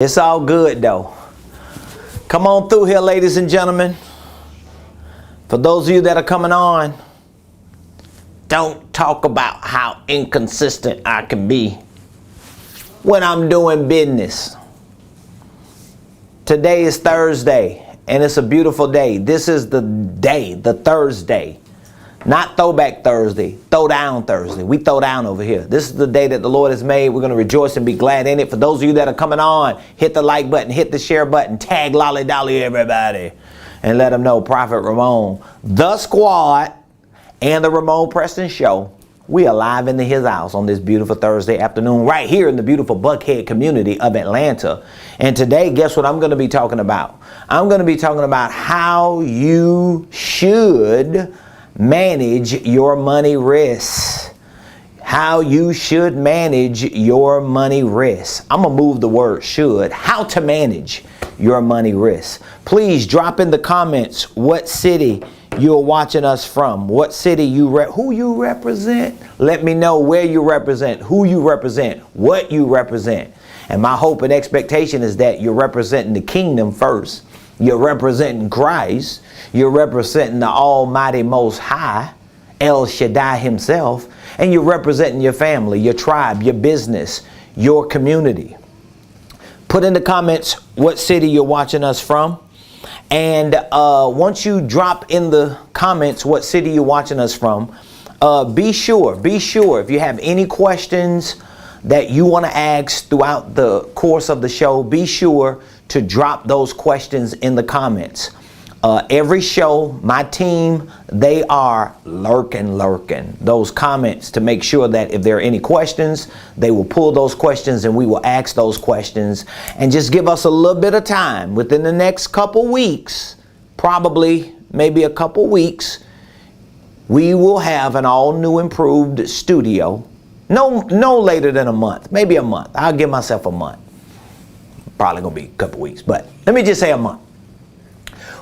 It's all good though. Come on through here, ladies and gentlemen. For those of you that are coming on, don't talk about how inconsistent I can be when I'm doing business. Today is Thursday, and it's a beautiful day. This is the day, the Thursday. Not Throwback Thursday, Throw Down Thursday. We throw down over here. This is the day that the Lord has made. We're going to rejoice and be glad in it. For those of you that are coming on, hit the like button, hit the share button, tag Lolly Dolly everybody, and let them know Prophet Ramon, the squad, and the Ramon Preston Show. We are live into his house on this beautiful Thursday afternoon right here in the beautiful Buckhead community of Atlanta. And today, guess what I'm going to be talking about? I'm going to be talking about how you should manage your money risks. How you should manage your money risks. I'm going to move the word should. How to manage your money risks. Please drop in the comments what city you're watching us from. What city who you represent. Let me know where you represent, who you represent, what you represent. And my hope and expectation is that you're representing the kingdom first. You're representing Christ. You're representing the Almighty Most High, El Shaddai himself. And you're representing your family, your tribe, your business, your community. Put in the comments what city you're watching us from. And once you drop in the comments what city you're watching us from, be sure if you have any questions that you want to ask throughout the course of the show, be sure to drop those questions in the comments. Every show, my team, they are lurking those comments to make sure that if there are any questions, they will pull those questions and we will ask those questions. And just give us a little bit of time. Within the next couple weeks, probably maybe a couple weeks, we will have an all new improved studio. No later than a month, maybe a month. I'll give myself a month. Probably gonna be a couple weeks, but let me just say a month.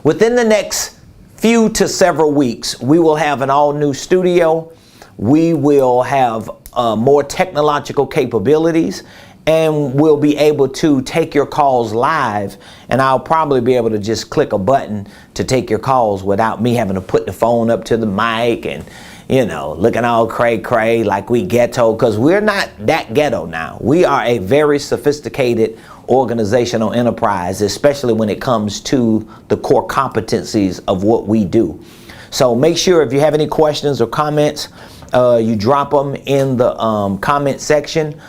Within the next few to several weeks, we will have an all new studio. We will have more technological capabilities, and we'll be able to take your calls live. And I'll probably be able to just click a button to take your calls without me having to put the phone up to the mic and, you know, looking all cray like we ghetto, because we're not that ghetto now. We are a very sophisticated organizational enterprise, especially when it comes to the core competencies of what we do. So make sure if you have any questions or comments, you drop them in the comment section.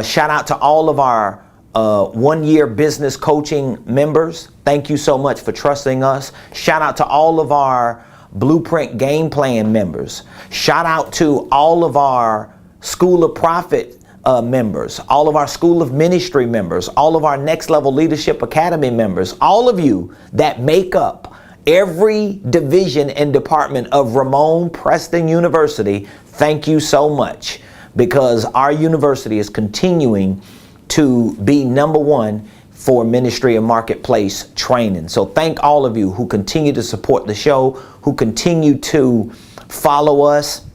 Shout out to all of our 1-year business coaching members. Thank you so much for trusting us. Shout out to all of our Blueprint Game Plan members. Shout out to all of our School of Prophet members, all of our School of Ministry members, all of our Next Level Leadership Academy members, all of you that make up every division and department of Ramon Preston University. Thank you so much, because our university is continuing to be #1 for ministry and marketplace training. So thank all of you who continue to support the show, who continue to follow us.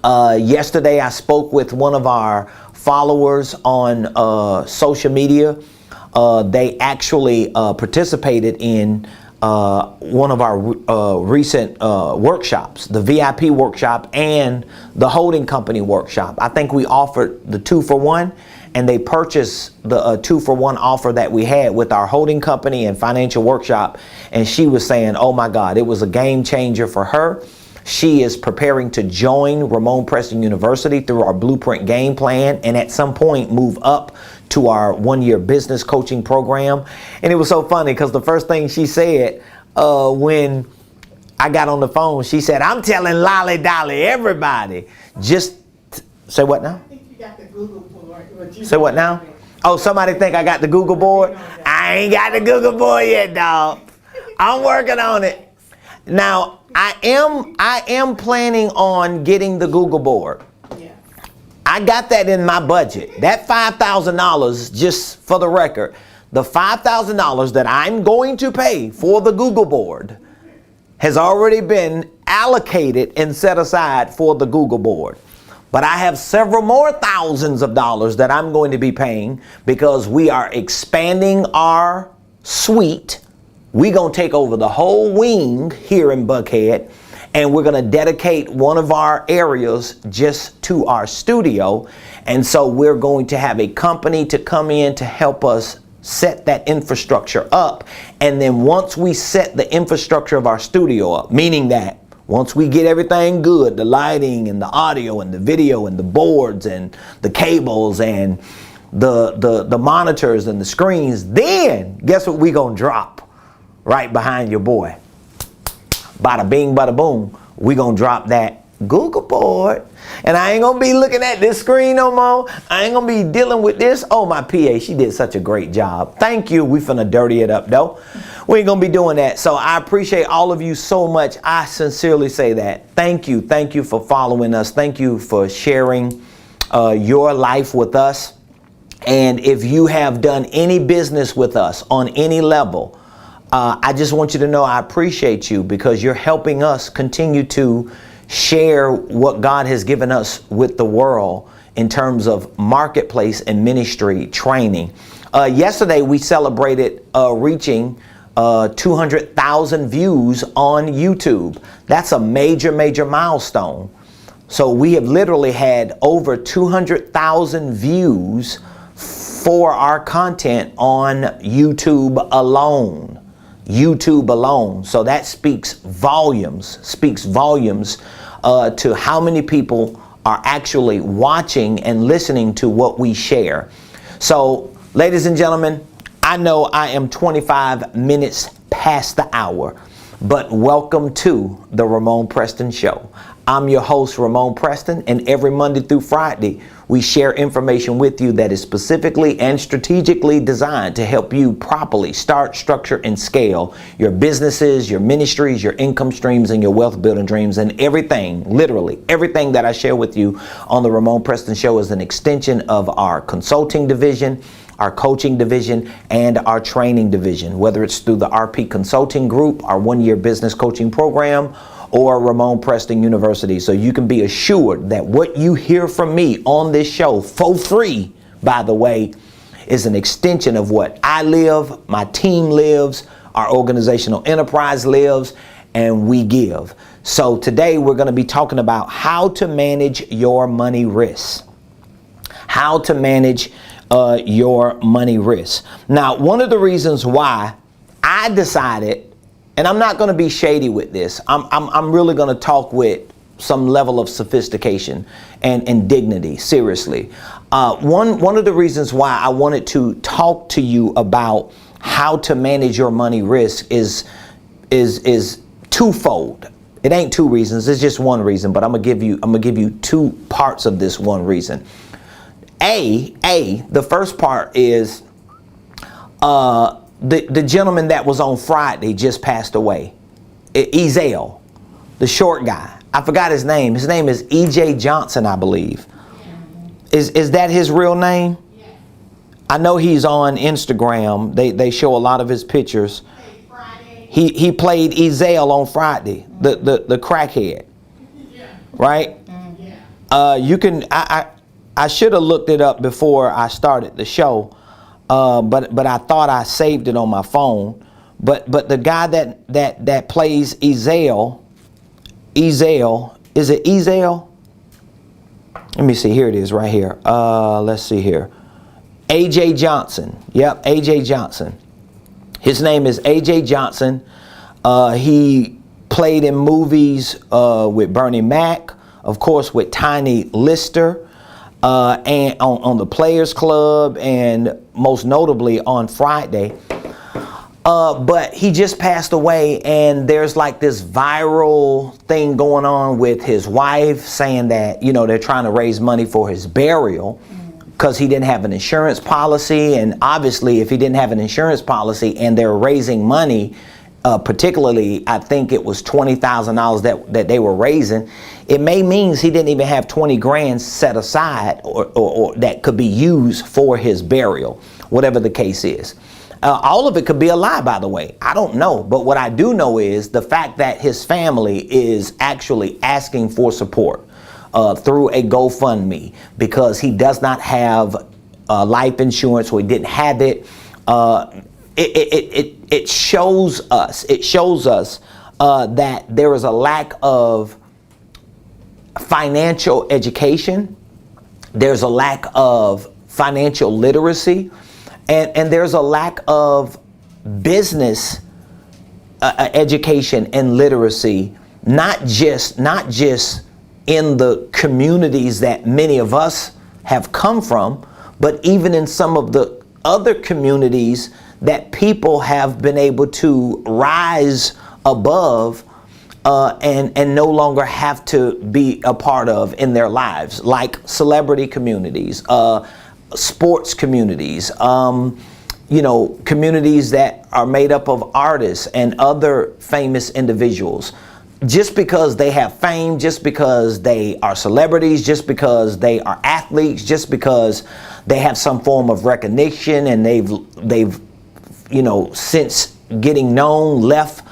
Yesterday I spoke with one of our followers on social media. They actually participated in one of our recent workshops, the VIP workshop and the holding company workshop. I think we offered the 2-for-1, and they purchased the 2-for-1 offer that we had with our holding company and financial workshop. And she was saying, oh my God, it was a game changer for her. She is preparing to join Ramon Preston University through our Blueprint Game Plan, and at some point move up to our 1-year business coaching program. And it was so funny because the first thing she said when I got on the phone, she said, I'm telling Lolly Dolly everybody. Just say what now? I think you got the Google board. Say what now? Oh, somebody think I got the Google board? I ain't got the Google board yet, dog. I'm working on it. Now, I am planning on getting the Google board. Yeah. I got that in my budget. That $5,000, just for the record, the $5,000 that I'm going to pay for the Google board has already been allocated and set aside for the Google board. But I have several more thousands of dollars that I'm going to be paying because we are expanding our suite. We're going to take over the whole wing here in Buckhead, and we're going to dedicate one of our areas just to our studio. And so we're going to have a company to come in to help us set that infrastructure up. And then once we set the infrastructure of our studio up, meaning that once we get everything good, the lighting and the audio and the video and the boards and the cables and the monitors and the screens, then guess what we gonna drop right behind your boy? Bada bing, bada boom. We gonna drop that Google board. And I ain't gonna be looking at this screen no more. I ain't gonna be dealing with this. Oh, my PA, she did such a great job. Thank you. We finna dirty it up though. We ain't gonna be doing that. So I appreciate all of you so much. I sincerely say that. Thank you. Thank you for following us. Thank you for sharing your life with us. And if you have done any business with us on any level, I just want you to know I appreciate you because you're helping us continue to share what God has given us with the world in terms of marketplace and ministry training. Yesterday, we celebrated reaching 200,000 views on YouTube. That's a major, major milestone. So we have literally had over 200,000 views for our content on YouTube alone. YouTube alone. So that speaks volumes to how many people are actually watching and listening to what we share. So, ladies and gentlemen, I know I am 25 minutes past the hour, but welcome to the Ramon Preston Show. I'm your host, Ramon Preston, and every Monday through Friday, we share information with you that is specifically and strategically designed to help you properly start, structure, and scale your businesses, your ministries, your income streams, and your wealth building dreams. And everything, literally everything that I share with you on the Ramon Preston Show is an extension of our consulting division, our coaching division, and our training division, whether it's through the RP Consulting Group, our one-year business coaching program, or Ramon Preston University. So you can be assured that what you hear from me on this show for free, by the way, is an extension of what I live, my team lives, our organizational enterprise lives, and we give. So today we're going to be talking about how to manage your money risks. How to manage your money risks. Now, one of the reasons why I decided, and I'm not going to be shady with this. I'm really going to talk with some level of sophistication and dignity, seriously. One of the reasons why I wanted to talk to you about how to manage your money risk is twofold. It ain't two reasons, it's just one reason, but I'm gonna give you two parts of this one reason. The first part is the gentleman that was on Friday just passed away. Ezel, the short guy. I forgot his name. His name is E.J. Johnson, I believe. Is that his real name? I know he's on Instagram. They show a lot of his pictures. He played Ezel on Friday, the crackhead. Right? You can I should have looked it up before I started the show. But I thought I saved it on my phone. But the guy that plays Ezel, is it Ezel? Let me see. Here it is right here. Let's see here. A.J. Johnson. Yep, A.J. Johnson. His name is A.J. Johnson. He played in movies with Bernie Mac, of course, with Tiny Lister. And on the Players Club, and most notably on Friday. But he just passed away, and there's like this viral thing going on with his wife saying that, they're trying to raise money for his burial because he didn't have an insurance policy. And obviously, if he didn't have an insurance policy and they're raising money, particularly, I think it was $20,000 that they were raising, it may means he didn't even have 20 grand set aside or that could be used for his burial, whatever the case is. All of it could be a lie, by the way. I don't know. But what I do know is the fact that his family is actually asking for support. through a GoFundMe because he does not have life insurance or he didn't have it. It shows us that there is a lack of financial education. There's a lack of financial literacy, and there's a lack of business education and literacy, not just in the communities that many of us have come from, but even in some of the other communities that people have been able to rise above and no longer have to be a part of in their lives, like celebrity communities, sports communities, communities that are made up of artists and other famous individuals. Just because they have fame, just because they are celebrities, just because they are athletes, just because they have some form of recognition and they've since getting known, left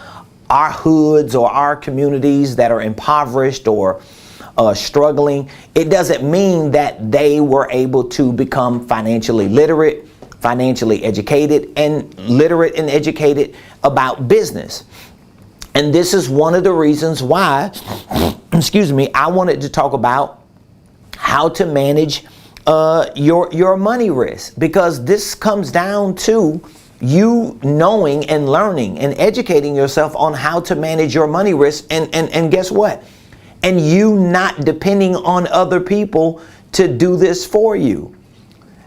our hoods or our communities that are impoverished or struggling, it doesn't mean that they were able to become financially literate, financially educated, and literate and educated about business. And this is one of the reasons why, I wanted to talk about how to manage your money risk, because this comes down to you knowing and learning and educating yourself on how to manage your money risk, and guess what? And you not depending on other people to do this for you.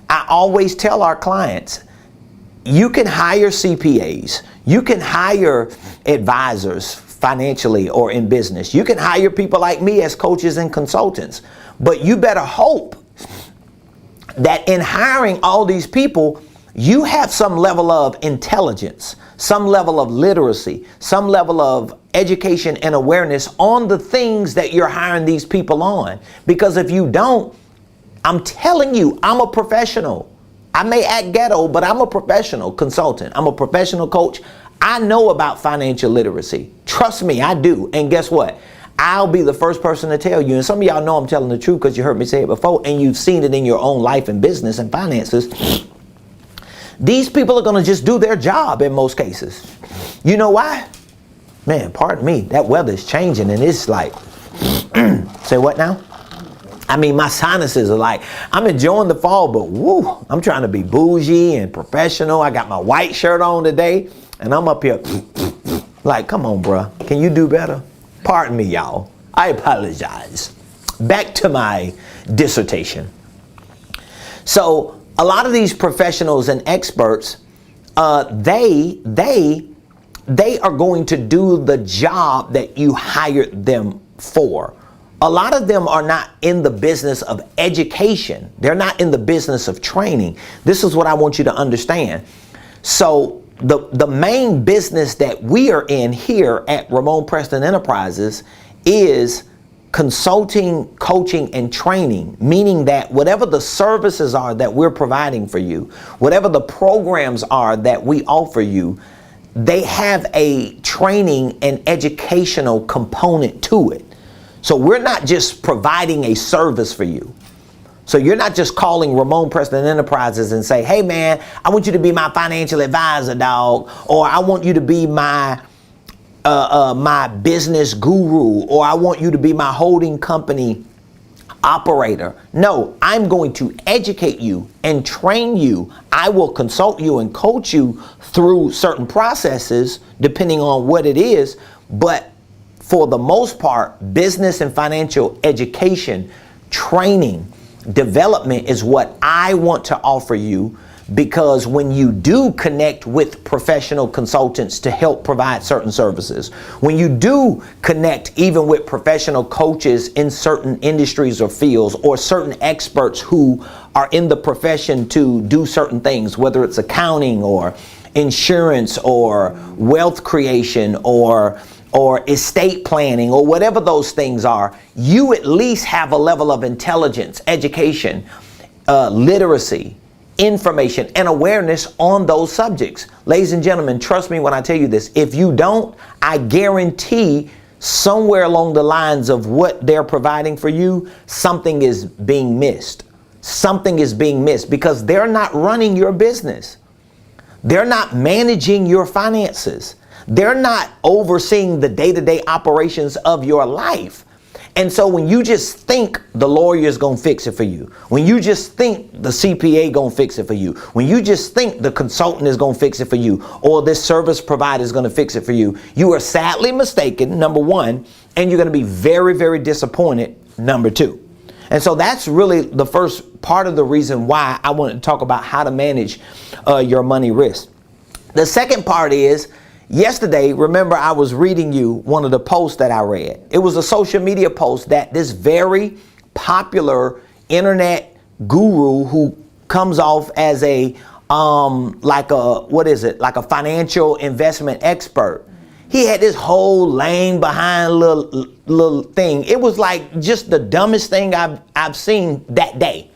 I always tell our clients, you can hire CPAs, you can hire advisors financially or in business, you can hire people like me as coaches and consultants, but you better hope that in hiring all these people, you have some level of intelligence, some level of literacy, some level of education and awareness on the things that you're hiring these people on. Because if you don't, I'm telling you, I'm a professional. I may act ghetto, but I'm a professional consultant. I'm a professional coach. I know about financial literacy. Trust me, I do. And guess what? I'll be the first person to tell you, and some of y'all know I'm telling the truth because you heard me say it before, and you've seen it in your own life and business and finances. These people are going to just do their job in most cases. You know why? Man, pardon me, that weather's changing and it's like, say what now? I mean, my sinuses are like, I'm enjoying the fall, but woo, I'm trying to be bougie and professional. I got my white shirt on today and I'm up here like, come on, bruh. Can you do better? Pardon me, y'all. I apologize. Back to my dissertation. So a lot of these professionals and experts, they are going to do the job that you hired them for. A lot of them are not in the business of education. They're not in the business of training. This is what I want you to understand. So the main business that we are in here at Ramon Preston Enterprises is consulting, coaching, and training, meaning that whatever the services are that we're providing for you, whatever the programs are that we offer you, they have a training and educational component to it. So we're not just providing a service for you. So you're not just calling Ramon Preston Enterprises and say, hey man, I want you to be my financial advisor, dog, or I want you to be my my business guru, or I want you to be my holding company operator. No, I'm going to educate you and train you. I will consult you and coach you through certain processes depending on what it is. But for the most part, business and financial education, training, development is what I want to offer you, because when you do connect with professional consultants to help provide certain services, when you do connect even with professional coaches in certain industries or fields, or certain experts who are in the profession to do certain things, whether it's accounting or insurance or wealth creation or estate planning or whatever those things are, you at least have a level of intelligence, education, literacy, information, and awareness on those subjects. Ladies and gentlemen, trust me when I tell you this. If you don't, I guarantee somewhere along the lines of what they're providing for you, something is being missed. Something is being missed because they're not running your business. They're not managing your finances. They're not overseeing the day-to-day operations of your life. And so when you just think the lawyer's gonna fix it for you, when you just think the CPA gonna fix it for you, when you just think the consultant is gonna fix it for you, or this service provider is gonna fix it for you, you are sadly mistaken, number one, and you're gonna be very, very disappointed, number two. And so that's really the first part of the reason why I wanted to talk about how to manage your money risk. The second part is, yesterday, remember I was reading you one of the posts that I read. It was a social media post that this very popular internet guru who comes off as a like a financial investment expert. He had this whole lame behind little thing. It was like just the dumbest thing I've seen that day.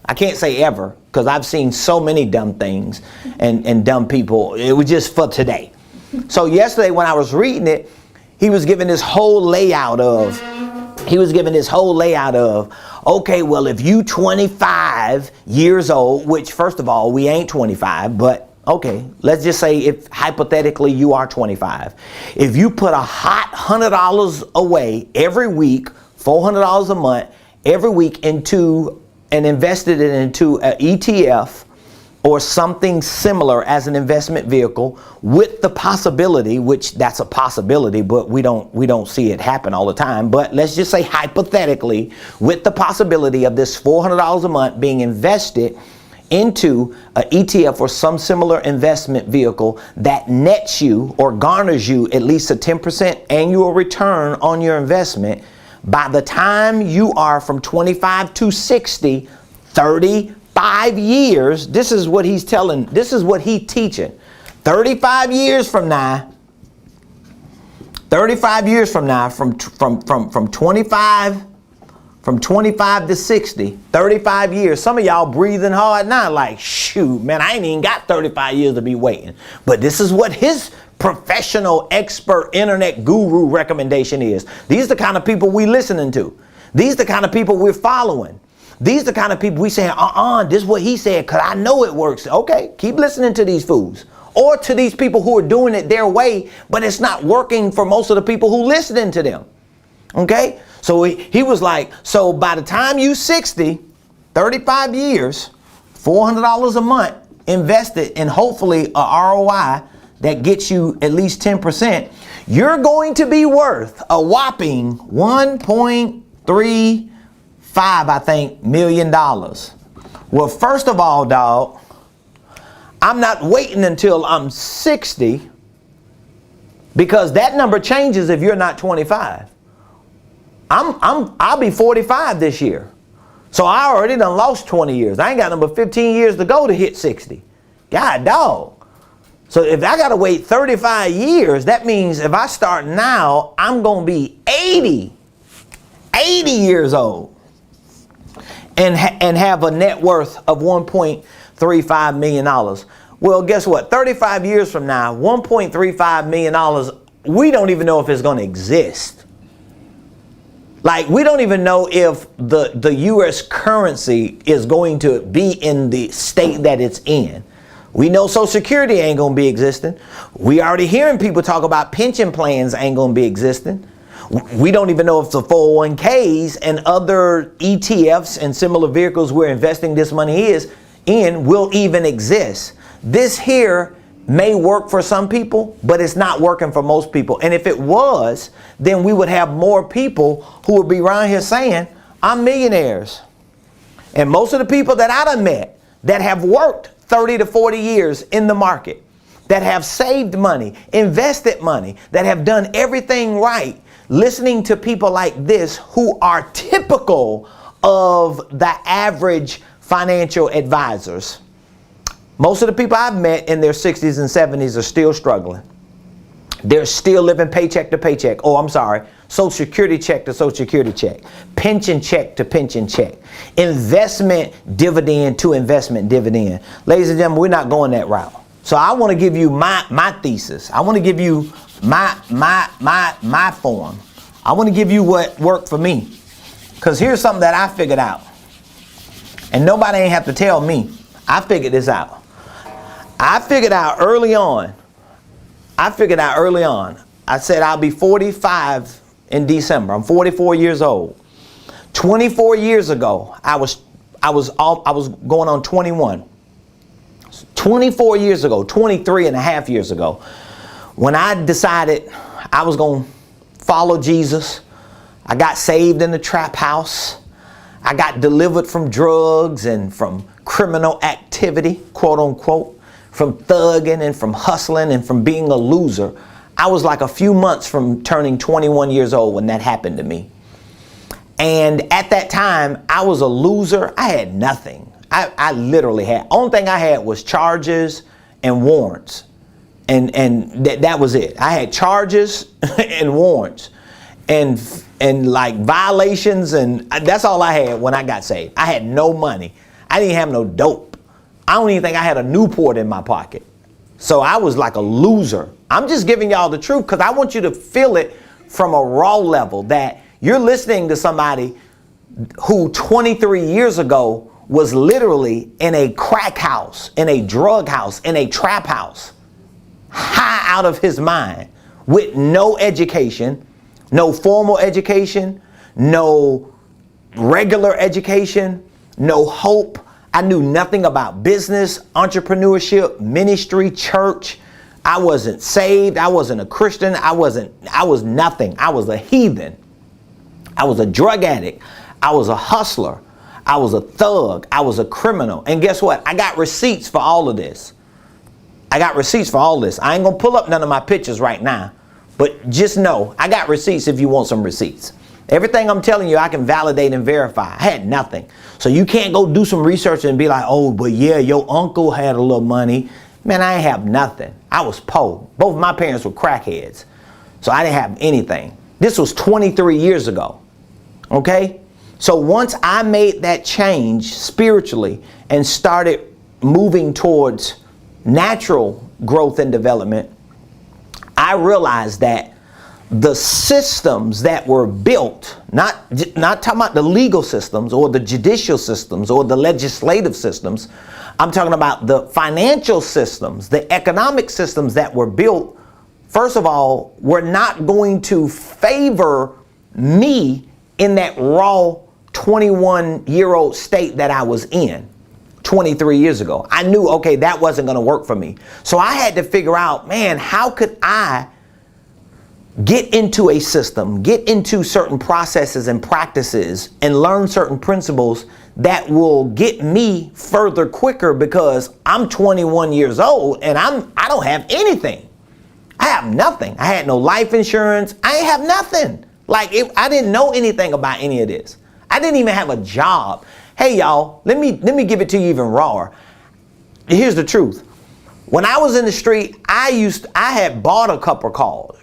I can't say ever, because I've seen so many dumb things and dumb people. It was just for today. So yesterday when I was reading it, he was giving this whole layout of, okay, well, if you 25 years old, which first of all, we ain't 25, but okay, let's just say if hypothetically you are 25. If you put a hot $100 away every week, $400 a month, every week into and invested it into an ETF or something similar as an investment vehicle, with the possibility, which that's a possibility, but we don't see it happen all the time. But let's just say hypothetically, with the possibility of this $400 a month being invested into an ETF or some similar investment vehicle that nets you or garners you at least a 10% annual return on your investment, by the time you are from 25 to 60, 35 years, this is what he's telling, this is what he's teaching. 35 years from now, from 25 to 60, 35 years. Some of y'all breathing hard now like, shoot, man, I ain't even got 35 years to be waiting. But this is what his professional expert internet guru recommendation is. These are the kind of people we listening to. These are the kind of people we're following. These are the kind of people we saying, this is what he said, because I know it works. Okay, keep listening to these fools. Or to these people who are doing it their way, but it's not working for most of the people who listening to them. Okay? So he was like, so by the time you 60, 35 years, $400 a month invested in hopefully a ROI that gets you at least 10%, you're going to be worth a whopping $1.35, I think, million. Well, first of all, dog, I'm not waiting until I'm 60, because that number changes if you're not 25. I'll be 45 this year. So I already done lost 20 years. I ain't got number 15 years to go to hit 60. God dog. So if I got to wait 35 years, that means if I start now, I'm going to be 80 years old and have a net worth of $1.35 million. Well, guess what? 35 years from now, $1.35 million, we don't even know if it's going to exist. Like, we don't even know if the U.S. currency is going to be in the state that it's in. We know Social Security ain't going to be existing. We already hearing people talk about pension plans ain't going to be existing. We don't even know if the 401ks and other ETFs and similar vehicles we're investing this money in will even exist. This here may work for some people, but it's not working for most people. And if it was, then we would have more people who would be around here saying, I'm millionaires. And most of the people that I done met that have worked 30 to 40 years in the market, that have saved money, invested money, that have done everything right, listening to people like this who are typical of the average financial advisors. Most of the people I've met in their 60s and 70s are still struggling. They're still living paycheck to paycheck. Oh, I'm sorry. Social Security check to Social Security check. Pension check to pension check. Investment dividend to investment dividend. Ladies and gentlemen, we're not going that route. So I want to give you my thesis. I want to give you my form. I want to give you what worked for me. Because here's something that I figured out. And nobody ain't have to tell me. I figured this out. I figured out early on. I said I'll be 45 in December. I'm 44 years old. 24 years ago, I was going on 21. 24 years ago, 23 and a half years ago, when I decided I was going to follow Jesus, I got saved in the trap house. I got delivered from drugs and from criminal activity, quote unquote, from thugging and from hustling and from being a loser. I was like a few months from turning 21 years old when that happened to me. And at that time, I was a loser. I had nothing. I literally had, only thing I had was charges and warrants. And that was it. I had charges and warrants and like violations, and that's all I had when I got saved. I had no money. I didn't have no dope. I don't even think I had a Newport in my pocket. So I was like a loser. I'm just giving y'all the truth because I want you to feel it from a raw level, that you're listening to somebody who 23 years ago was literally in a crack house, in a drug house, in a trap house, high out of his mind, with no education, no formal education, no regular education, no hope. I knew nothing about business, entrepreneurship, ministry, church. I wasn't saved. I wasn't a Christian. I was nothing. I was a heathen. I was a drug addict. I was a hustler. I was a thug. I was a criminal. And guess what? I got receipts for all of this. I got receipts for all this. I ain't going to pull up none of my pictures right now. But just know, I got receipts if you want some receipts. Everything I'm telling you, I can validate and verify. I had nothing. So you can't go do some research and be like, oh, but yeah, your uncle had a little money. Man, I ain't have nothing. I was poor. Both my parents were crackheads. So I didn't have anything. This was 23 years ago. Okay? So once I made that change spiritually and started moving towards natural growth and development, I realized that the systems that were built, not talking about the legal systems or the judicial systems or the legislative systems, I'm talking about the financial systems, the economic systems that were built, first of all, were not going to favor me in that raw 21-year-old state that I was in 23 years ago. I knew, okay, that wasn't going to work for me. So I had to figure out, man, how could I get into a system, get into certain processes and practices and learn certain principles that will get me further quicker, because I'm 21 years old and I don't have anything. I have nothing. I had no life insurance. I ain't have nothing. I didn't know anything about any of this. I didn't even have a job. Hey y'all, let me give it to you even rawer. Here's the truth. When I was in the street, I had bought a couple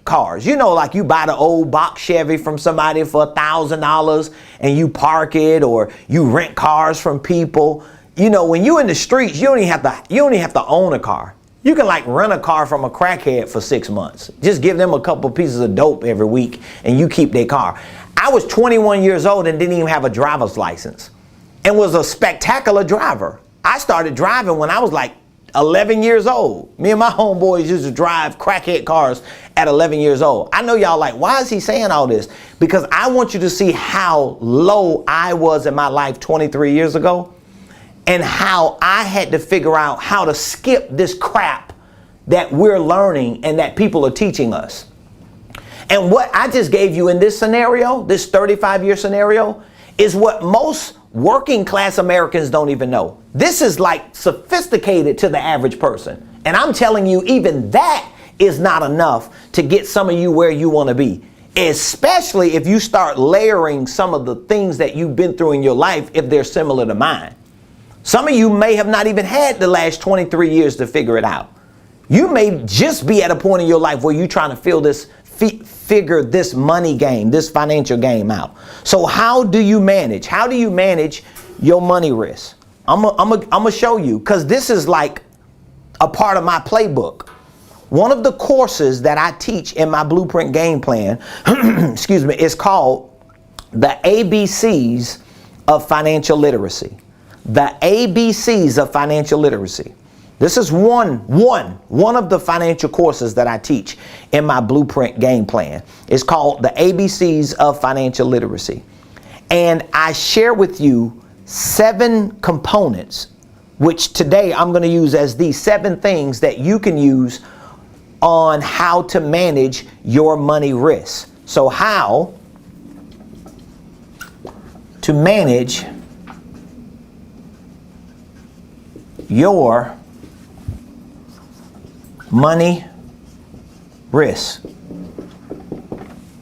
cars. You know, like you buy the old box Chevy from somebody for $1,000 and you park it, or you rent cars from people. You know, when you're in the streets, you don't even have to own a car. You can like rent a car from a crackhead for 6 months. Just give them a couple pieces of dope every week and you keep their car. I was 21 years old and didn't even have a driver's license and was a spectacular driver. I started driving when I was like 11 years old. Me and my homeboys used to drive crackhead cars at 11 years old. I know y'all like, why is he saying all this? Because I want you to see how low I was in my life 23 years ago, and how I had to figure out how to skip this crap that we're learning and that people are teaching us. And what I just gave you in this scenario, this 35-year scenario, is what most working class Americans don't even know. This is like sophisticated to the average person. And I'm telling you, even that is not enough to get some of you where you want to be. Especially if you start layering some of the things that you've been through in your life, if they're similar to mine. Some of you may have not even had the last 23 years to figure it out. You may just be at a point in your life where you're trying to figure this money game, this financial game out. So how do you manage? How do you manage your money risk? I'm gonna show you, because this is like a part of my playbook. one of the courses that I teach in my Blueprint Game Plan, excuse me, is called the ABCs of Financial Literacy. The ABCs of Financial Literacy. This is one of the financial courses that I teach in my Blueprint Game Plan. It's called the ABCs of Financial Literacy. And I share with you 7 components, which today I'm going to use as these 7 things that you can use on how to manage your money risk. So how to manage your money risk.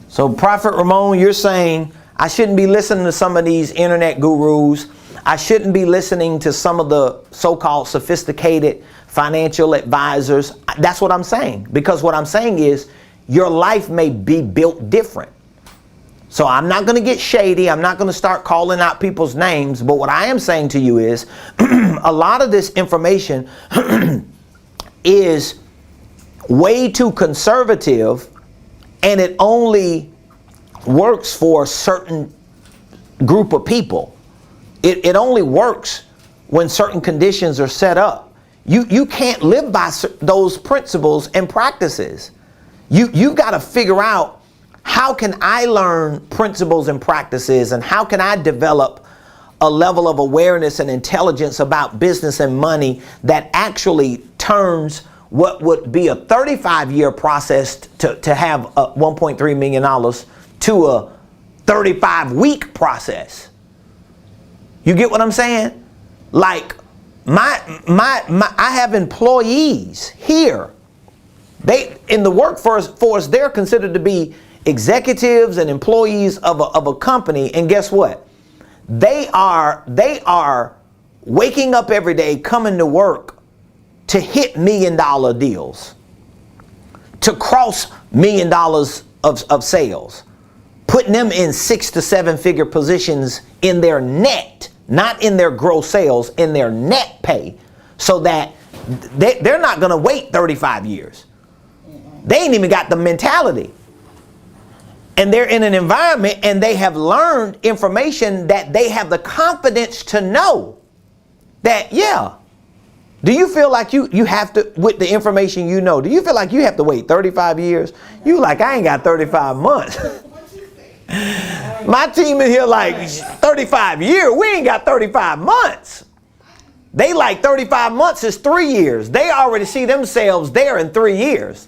So Prophet Ramon, you're saying I shouldn't be listening to some of these internet gurus. I shouldn't be listening to some of the so-called sophisticated financial advisors. That's what I'm saying. Because what I'm saying is your life may be built different. So I'm not going to get shady. I'm not going to start calling out people's names. But what I am saying to you is a lot of this information is way too conservative, and it only works for a certain group of people. It only works when certain conditions are set up. You can't live by those principles and practices. You've got to figure out, how can I learn principles and practices, and how can I develop a level of awareness and intelligence about business and money that actually turns what would be a 35-year process to have $1.3 million to a 35-week process. You get what I'm saying? Like I have employees here. They in the workforce, they're considered to be executives and employees of a company, and guess what? They are waking up every day, coming to work to hit $1 million deals, to cross $1 million of sales, putting them in 6 to 7 figure positions in their net, not in their gross sales, in their net pay, so that they're not going to wait 35 years. They ain't even got the mentality. And they're in an environment, and they have learned information that they have the confidence to know that, yeah. Do you feel like you have to, with the information you know, do you feel like you have to wait 35 years? You like, I ain't got 35 months. My team in here like 35 years. We ain't got 35 months. They like 35 months is 3 years. They already see themselves there in 3 years.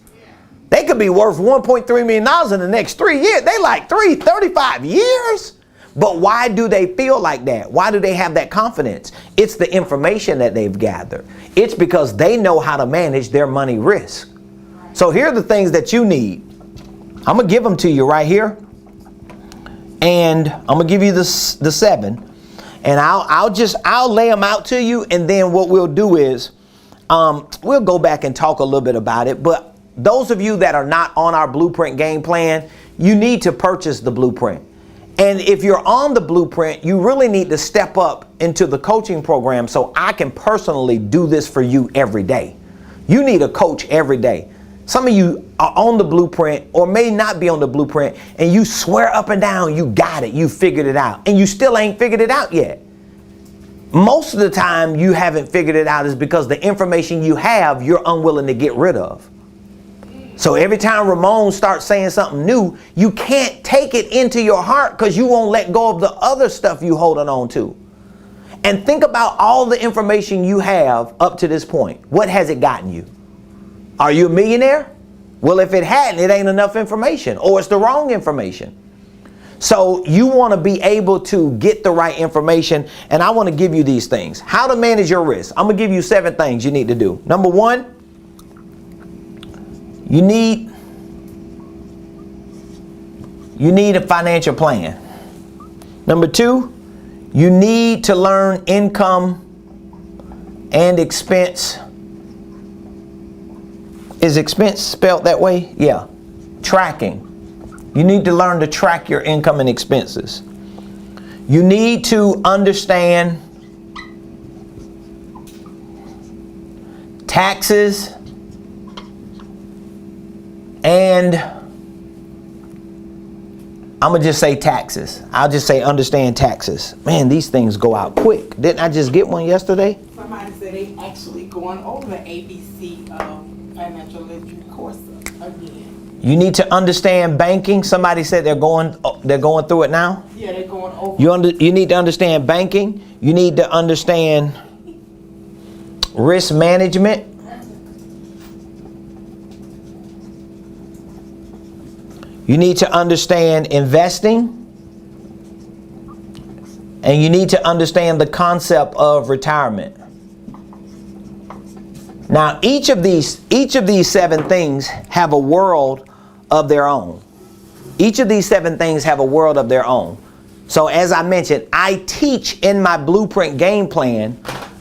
They could be worth $1.3 million in the next 3 years. They like 35 years. But why do they feel like that? Why do they have that confidence? It's the information that they've gathered. It's because they know how to manage their money risk. So here are the things that you need. I'm going to give them to you right here. And I'm going to give you the 7. And I'll lay them out to you. And then what we'll do is we'll go back and talk a little bit about it. But those of you that are not on our Blueprint Game Plan, you need to purchase the Blueprint. And if you're on the Blueprint, you really need to step up into the coaching program so I can personally do this for you every day. You need a coach every day. Some of you are on the Blueprint or may not be on the Blueprint, and you swear up and down you got it, you figured it out, and you still ain't figured it out yet. Most of the time you haven't figured it out is because the information you have, you're unwilling to get rid of. So every time Ramon starts saying something new, you can't take it into your heart because you won't let go of the other stuff you holding on to. And think about all the information you have up to this point. What has it gotten you? Are you a millionaire? Well, if it hadn't, it ain't enough information, or it's the wrong information. So you want to be able to get the right information, and I want to give you these things. How to manage your risk. I'm going to give you 7 things you need to do. Number 1, you need a financial plan. Number 2, you need to learn income and expense. Is expense spelled that way? Yeah. Tracking. You need to learn to track your income and expenses. You need to understand taxes And I'm going to just say taxes. I'll just say understand taxes. Man, these things go out quick. Didn't I just get one yesterday? Somebody said they actually going over the ABC financial literacy course again. You need to understand banking. Somebody said they're going through it now. Yeah, they're going over. You need to understand banking. You need to understand risk management. You need to understand investing. And you need to understand the concept of retirement. Now, each of these 7 things have a world of their own. Each of these 7 things have a world of their own. So as I mentioned, I teach in my blueprint game plan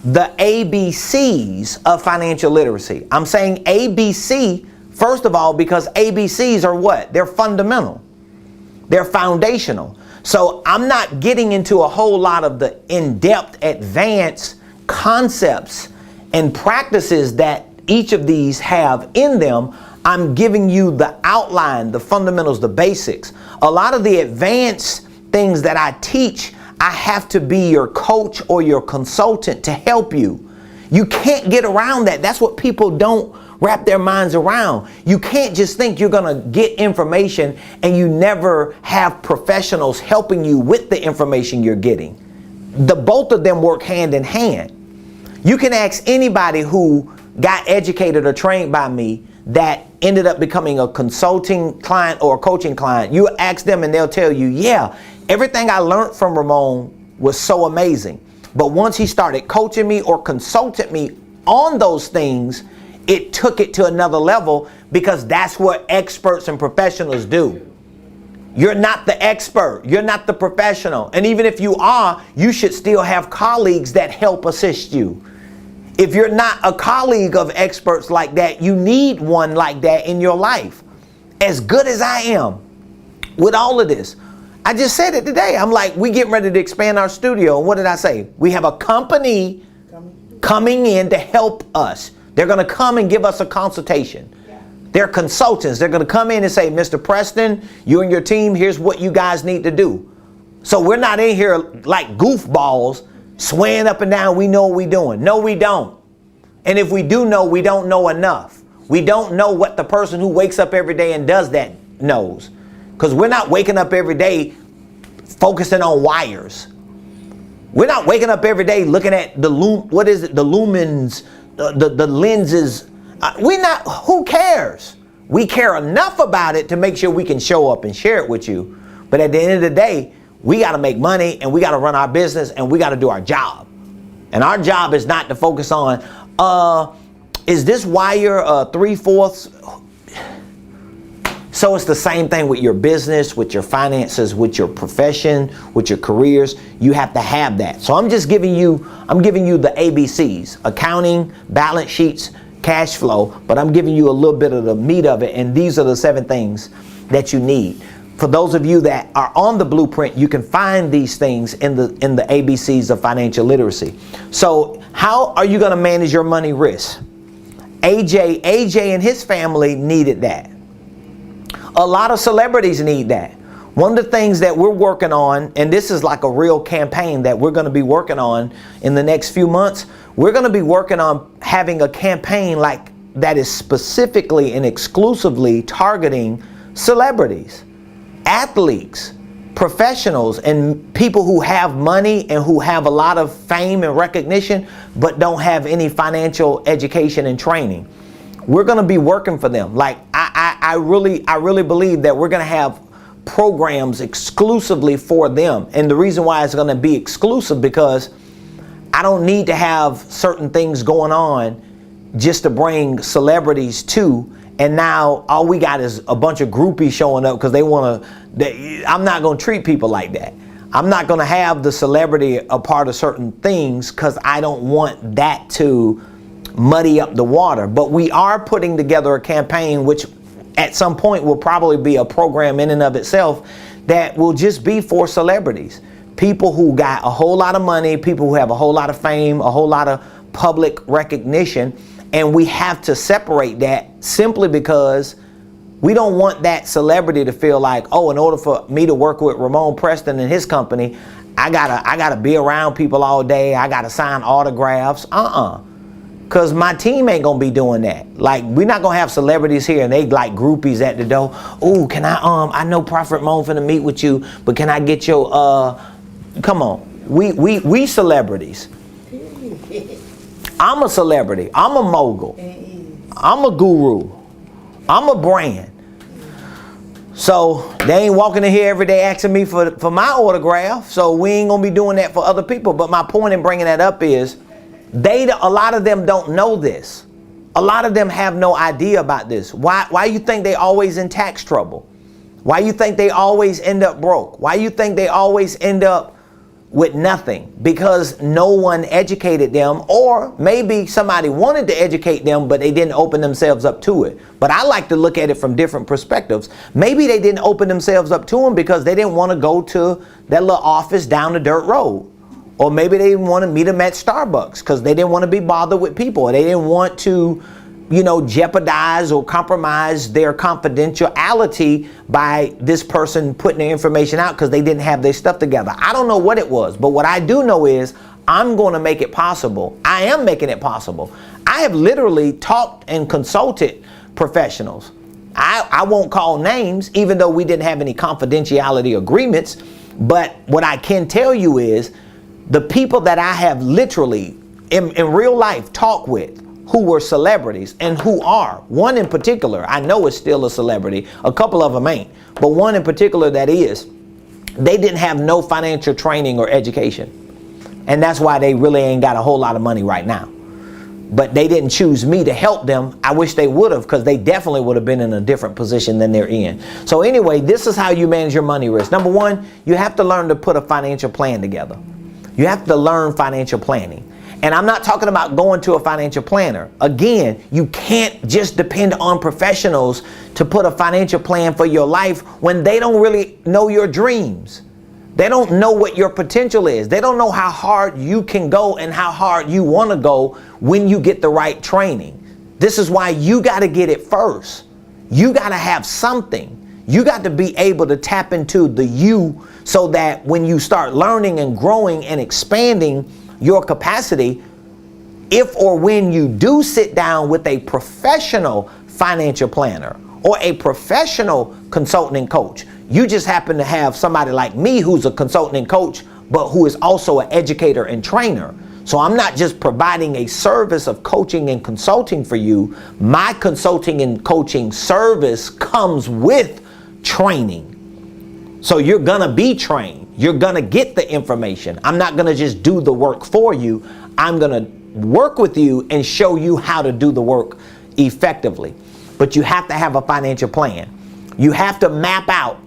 the ABCs of financial literacy. I'm saying ABC, first of all, because ABCs are what? They're fundamental. They're foundational. So I'm not getting into a whole lot of the in-depth, advanced concepts and practices that each of these have in them. I'm giving you the outline, the fundamentals, the basics. A lot of the advanced things that I teach, I have to be your coach or your consultant to help you. You can't get around that. That's what people don't wrap their minds around. You can't just think you're going to get information and you never have professionals helping you with the information you're getting. Both of them work hand in hand. You can ask anybody who got educated or trained by me that ended up becoming a consulting client or a coaching client. You ask them and they'll tell you, yeah, everything I learned from Ramon was so amazing. But once he started coaching me or consulted me on those things, it took it to another level, because that's what experts and professionals do. You're not the expert. You're not the professional. And even if you are, you should still have colleagues that help assist you. If you're not a colleague of experts like that, you need one like that in your life. As good as I am with all of this, I just said it today. I'm like, we getting ready to expand our studio. And what did I say? We have a company coming in to help us. They're going to come and give us a consultation. They're consultants. They're going to come in and say, Mr. Preston, you and your team, here's what you guys need to do. So we're not in here like goofballs swaying up and down. We know what we're doing. No, we don't. And if we do know, we don't know enough. We don't know what the person who wakes up every day and does that knows. Because we're not waking up every day focusing on wires. We're not waking up every day looking at the lumens, the lenses. Who cares? We care enough about it to make sure we can show up and share it with you. But at the end of the day, we got to make money and we got to run our business and we got to do our job. And our job is not to focus on, is this wire 3/4? So it's the same thing with your business, with your finances, with your profession, with your careers. You have to have that. So I'm giving you the ABCs, accounting, balance sheets, cash flow, but I'm giving you a little bit of the meat of it. And these are the 7 things that you need. For those of you that are on the blueprint, you can find these things in the ABCs of financial literacy. So how are you going to manage your money risk? AJ and his family needed that. A lot of celebrities need that. One of the things that we're working on, and this is like a real campaign that we're going to be working on in the next few months, we're going to be working on having a campaign like that is specifically and exclusively targeting celebrities, athletes, professionals, and people who have money and who have a lot of fame and recognition but don't have any financial education and training. We're going to be working for them. Like I really believe that we're going to have programs exclusively for them. And the reason why it's going to be exclusive, because I don't need to have certain things going on just to bring celebrities to. And now all we got is a bunch of groupies showing up because they want to. I'm not going to treat people like that. I'm not going to have the celebrity a part of certain things because I don't want that to muddy up the water. But we are putting together a campaign which at some point will probably be a program in and of itself that will just be for celebrities. People who got a whole lot of money, people who have a whole lot of fame, a whole lot of public recognition. And we have to separate that simply because We don't want that celebrity to feel like, oh, in order for me to work with Ramon Preston and his company, I gotta be around people all day. I gotta sign autographs. Cause my team ain't gonna be doing that. Like, we're not gonna have celebrities here and they like groupies at the door. Oh, can I know Prophet Ramon finna meet with you, but can I get your come on. We celebrities. I'm a celebrity. I'm a mogul. I'm a guru. I'm a brand. So they ain't walking in here every day asking me for my autograph. So we ain't gonna be doing that for other people. But my point in bringing that up is a lot of them don't know this. A lot of them have no idea about this. Why you think they always in tax trouble? Why you think they always end up broke? Why you think they always end up with nothing? Because no one educated them, or maybe somebody wanted to educate them, but they didn't open themselves up to it. But I like to look at it from different perspectives. Maybe they didn't open themselves up to them because they didn't want to go to that little office down the dirt road. Or maybe they didn't want to meet them at Starbucks because they didn't want to be bothered with people. Or they didn't want to, jeopardize or compromise their confidentiality by this person putting their information out because they didn't have their stuff together. I don't know what it was, but what I do know is I'm going to make it possible. I am making it possible. I have literally talked and consulted professionals. I won't call names, even though we didn't have any confidentiality agreements. But what I can tell you is the people that I have literally in real life talked with, who were celebrities and who are, one in particular, I know is still a celebrity, a couple of them ain't, but one in particular that is, they didn't have no financial training or education. And that's why they really ain't got a whole lot of money right now. But they didn't choose me to help them. I wish they would have, because they definitely would have been in a different position than they're in. So anyway, this is how you manage your money risk. Number one, you have to learn to put a financial plan together. You have to learn financial planning. And I'm not talking about going to a financial planner. Again, you can't just depend on professionals to put a financial plan for your life when they don't really know your dreams. They don't know what your potential is. They don't know how hard you can go and how hard you want to go when you get the right training. This is why you got to get it first. You got to have something. You got to be able to tap into the you so that when you start learning and growing and expanding your capacity, if or when you do sit down with a professional financial planner or a professional consulting coach, you just happen to have somebody like me who's a consulting coach, but who is also an educator and trainer. So I'm not just providing a service of coaching and consulting for you. My consulting and coaching service comes with training. So you're gonna be trained. You're gonna get the information. I'm not gonna just do the work for you. I'm gonna work with you and show you how to do the work effectively. But you have to have a financial plan. You have to map out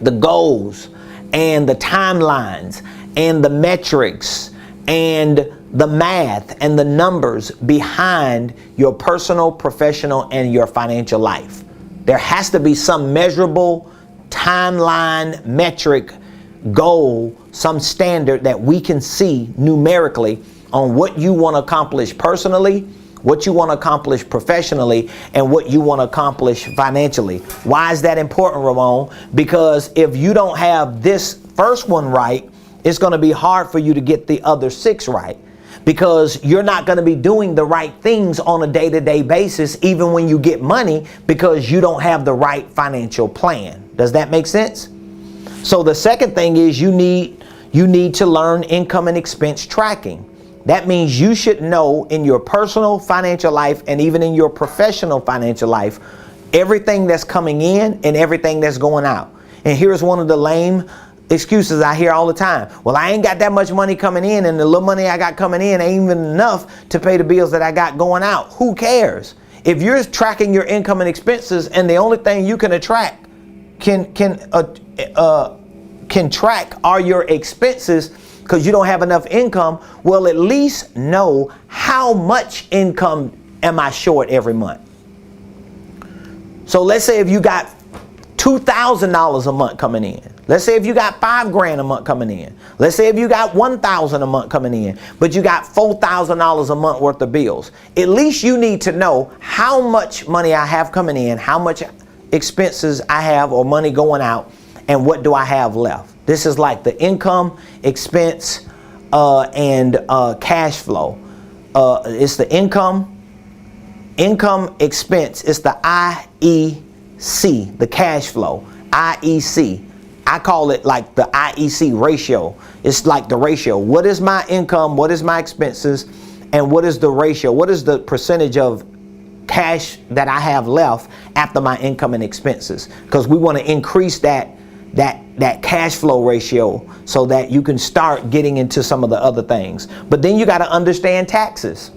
the goals and the timelines and the metrics and the math and the numbers behind your personal, professional, and your financial life. There has to be some measurable timeline, metric, goal, some standard that we can see numerically on what you want to accomplish personally, what you want to accomplish professionally, and what you want to accomplish financially. Why is that important, Ramon? Because if you don't have this first one right, it's going to be hard for you to get the other 6 right, because you're not going to be doing the right things on a day-to-day basis, even when you get money, because you don't have the right financial plan. Does that make sense? So the second thing is you need to learn income and expense tracking. That means you should know in your personal financial life and even in your professional financial life, everything that's coming in and everything that's going out. And here's one of the lame excuses I hear all the time. Well, I ain't got that much money coming in, and the little money I got coming in ain't even enough to pay the bills that I got going out. Who cares? If you're tracking your income and expenses and the only thing you can attract can track are your expenses because you don't have enough income, well, at least know how much income am I short every month. So let's say if you got $2,000 a month coming in. Let's say if you got $5,000 a month coming in. Let's say if you got $1,000 a month coming in, but you got $4,000 a month worth of bills. At least you need to know how much money I have coming in, how much expenses I have or money going out, and what do I have left. This is like the income, expense, and cash flow. It's the income, expense. It's the IEC, the cash flow. IEC. I call it like the IEC ratio. It's like the ratio. What is my income? What is my expenses? And what is the ratio? What is the percentage of cash that I have left after my income and expenses? Because we want to increase that cash flow ratio so that you can start getting into some of the other things. But then you got to understand taxes.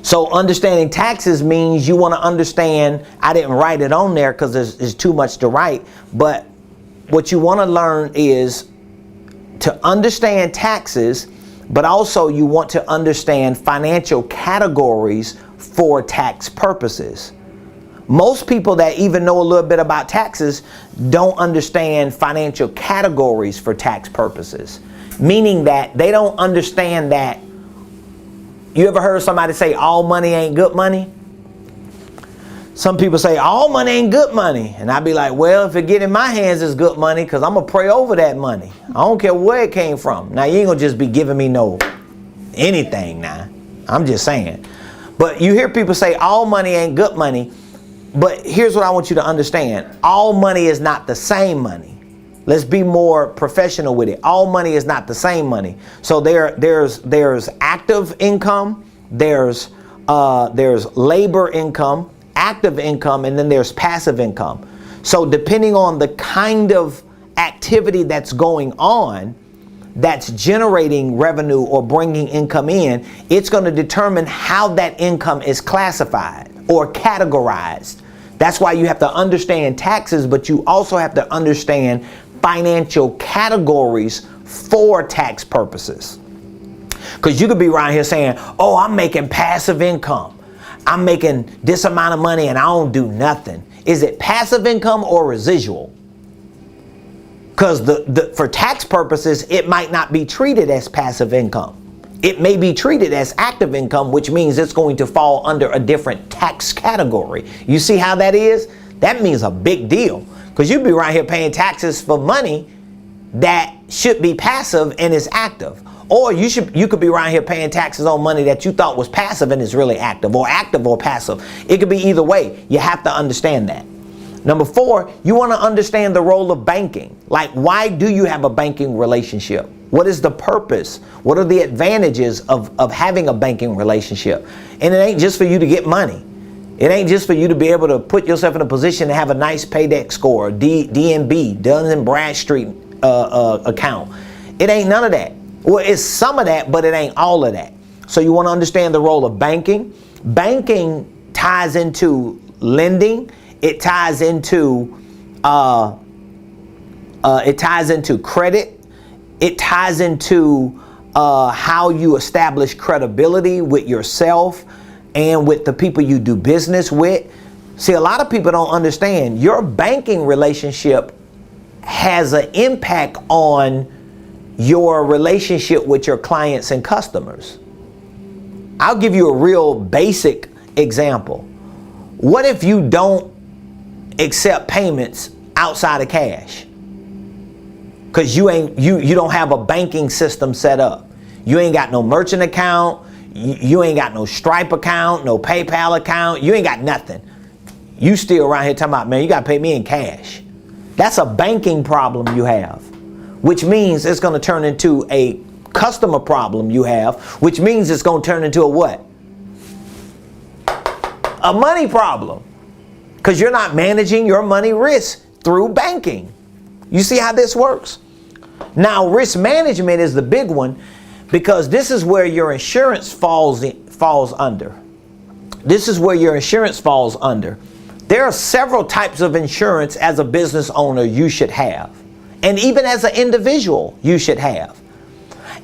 So understanding taxes means you want to understand, I didn't write it on there because there's too much to write, but what you want to learn is to understand taxes, but also you want to understand financial categories for tax purposes. Most people that even know a little bit about taxes don't understand financial categories for tax purposes, meaning that they don't understand that. You ever heard somebody say all money ain't good money? Some people say all money ain't good money. And I'd be like, well, if it get in my hands, it's good money because I'm going to pray over that money. I don't care where it came from. Now, you ain't going to just be giving me no anything now. I'm just saying. But you hear people say all money ain't good money. But here's what I want you to understand. All money is not the same money. Let's be more professional with it. All money is not the same money. So there's active income, there's labor income, active income, and then there's passive income. So depending on the kind of activity that's going on, that's generating revenue or bringing income in, it's going to determine how that income is classified or categorized. That's why you have to understand taxes, but you also have to understand financial categories for tax purposes. Because you could be around here saying, oh, I'm making passive income. I'm making this amount of money and I don't do nothing. Is it passive income or residual? Because for tax purposes, it might not be treated as passive income. It may be treated as active income, which means it's going to fall under a different tax category. You see how that is? That means a big deal. Because you'd be around here paying taxes for money that should be passive and is active. Or you could be around here paying taxes on money that you thought was passive and is really active or passive. It could be either way. You have to understand that. Number 4, you want to understand the role of banking. Like, why do you have a banking relationship? What is the purpose? What are the advantages of having a banking relationship? And it ain't just for you to get money. It ain't just for you to be able to put yourself in a position to have a nice paydex score, DNB, Dun & Bradstreet account. It ain't none of that. Well, it's some of that, but it ain't all of that. So you want to understand the role of banking. Banking ties into lending. It ties into credit. It ties into how you establish credibility with yourself and with the people you do business with. See, a lot of people don't understand your banking relationship has an impact on your relationship with your clients and customers. I'll give you a real basic example. What if you don't accept payments outside of cash? Because you don't have a banking system set up. You ain't got no merchant account. You ain't got no Stripe account, no PayPal account. You ain't got nothing. You still around here talking about, man, you got to pay me in cash. That's a banking problem you have, which means it's going to turn into a customer problem you have, which means it's going to turn into a what? A money problem. Because you're not managing your money risk through banking. You see how this works? Now, risk management is the big one, because this is where your insurance falls under. This is where your insurance falls under. There are several types of insurance as a business owner you should have. And even as an individual, you should have.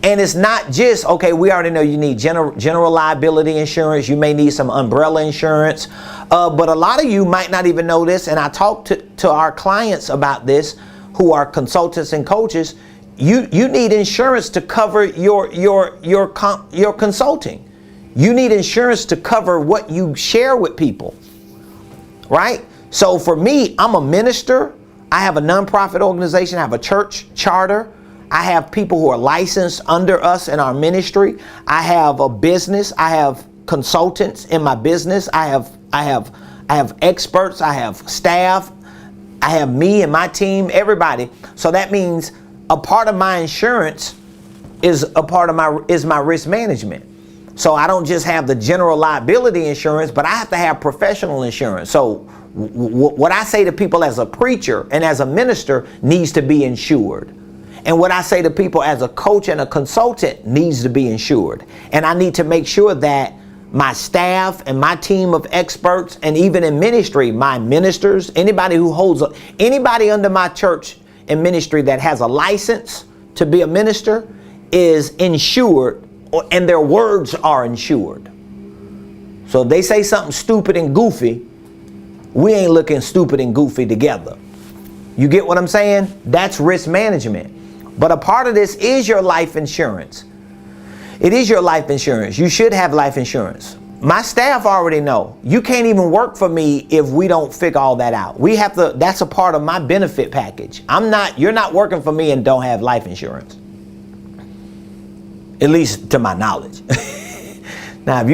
And it's not just, okay, we already know you need general liability insurance. You may need some umbrella insurance. But a lot of you might not even know this. And I talk to our clients about this who are consultants and coaches. You need insurance to cover your consulting. You need insurance to cover what you share with people. Right? So for me, I'm a minister. I have a nonprofit organization. I have a church charter. I have people who are licensed under us in our ministry. I have a business. I have consultants in my business. I have experts. I have staff. I have me and my team, everybody. So that means a part of my insurance is my risk management. So I don't just have the general liability insurance, but I have to have professional insurance. So what I say to people as a preacher and as a minister needs to be insured. And what I say to people as a coach and a consultant needs to be insured. And I need to make sure that my staff and my team of experts, and even in ministry, my ministers, anybody under my church and ministry that has a license to be a minister is insured, and their words are insured. So if they say something stupid and goofy, we ain't looking stupid and goofy together. You get what I'm saying? That's risk management. But a part of this is your life insurance. It is your life insurance. You should have life insurance. My staff already know. You can't even work for me if we don't figure all that out. That's a part of my benefit package. You're not working for me and don't have life insurance. At least to my knowledge. Now, what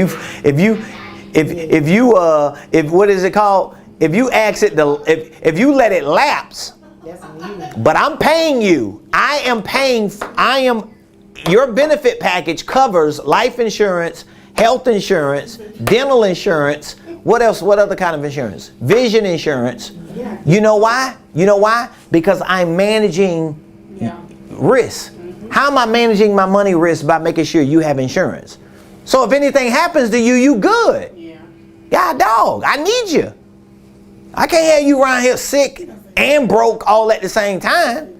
is it called? If you exit if you let it lapse, but I'm paying you. Your benefit package covers life insurance, health insurance, dental insurance. What else? What other kind of insurance? Vision insurance. You know why? Because I'm managing risk. How am I managing my money risk? By making sure you have insurance. So if anything happens to you, you good. Yeah, dog, I need you. I can't have you around here sick and broke all at the same time.